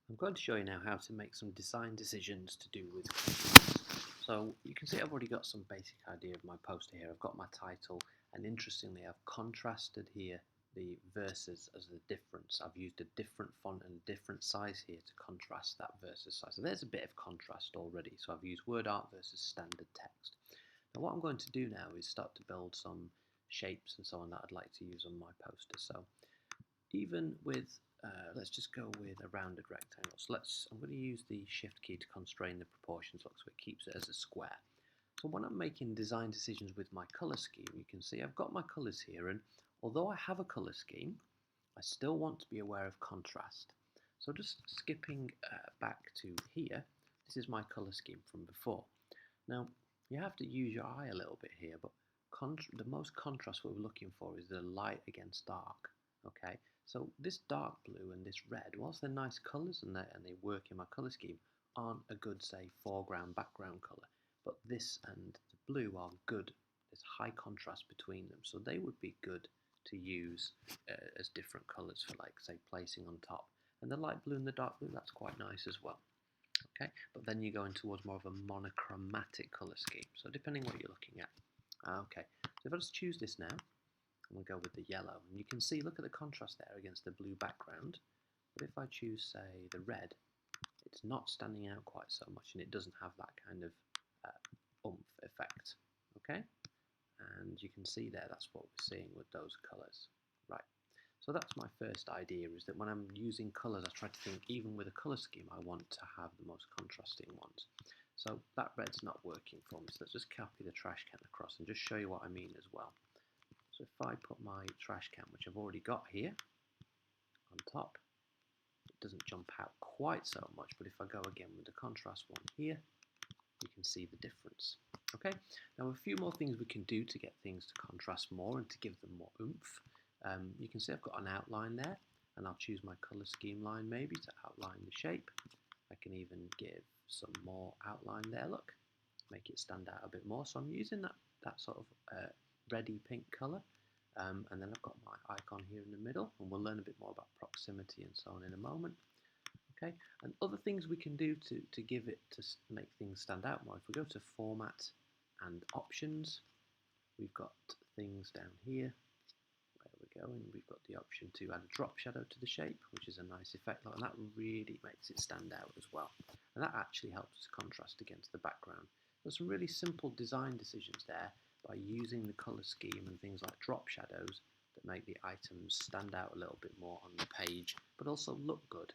I'm going to show you now how to make some design decisions to do with contrast. So you can see I've already got some basic idea of my poster here. I've got my title, and interestingly I've contrasted here the verses as the difference. I've used a different font and a different size here to contrast that versus size. So there's a bit of contrast already. So I've used word art versus standard text. Now what I'm going to do now is start to build some shapes and so on that I'd like to use on my poster. So even with, let's just go with a rounded rectangle. So I'm going to use the shift key to constrain the proportions so it keeps it as a square. So when I'm making design decisions with my color scheme, you can see I've got my colors here, and although I have a color scheme, I still want to be aware of contrast. So just skipping back to here, this is my color scheme from before. Now, you have to use your eye a little bit here, but the most contrast we're looking for is the light against dark. Okay, so this dark blue and this red, whilst they're nice colours and they work in my colour scheme, aren't a good, say, foreground, background colour. But this and the blue are good. There's high contrast between them, so they would be good to use as different colours for, like, say, placing on top. And the light blue and the dark blue, that's quite nice as well. Okay, but then you're going towards more of a monochromatic colour scheme, so depending what you're looking at. Okay, so if I just choose this now, I'm going to go with the yellow, and you can see, look at the contrast there against the blue background. But if I choose, say, the red, it's not standing out quite so much, and it doesn't have that kind of oomph effect. Okay, and you can see there, that's what we're seeing with those colours. Right, so that's my first idea, is that when I'm using colours, I try to think, even with a colour scheme, I want to have the most contrasting ones. So that red's not working for me, so let's just copy the trash can across and just show you what I mean as well. So if I put my trash can, which I've already got here, on top, it doesn't jump out quite so much, but if I go again with the contrast one here, you can see the difference. Okay, now a few more things we can do to get things to contrast more and to give them more oomph. You can see I've got an outline there, and I'll choose my colour scheme line maybe to outline the shape. I can even give some more outline there, look, make it stand out a bit more. So I'm using that sort of reddy pink colour, and then I've got my icon here in the middle, and we'll learn a bit more about proximity and so on in a moment. Okay, and other things we can do to give it, to make things stand out more. If we go to Format and Options, we've got things down here. Where we're going, we've got the option to add a drop shadow to the shape, which is a nice effect, and that really makes it stand out as well. And that actually helps us contrast against the background. There's some really simple design decisions there by using the colour scheme and things like drop shadows that make the items stand out a little bit more on the page, but also look good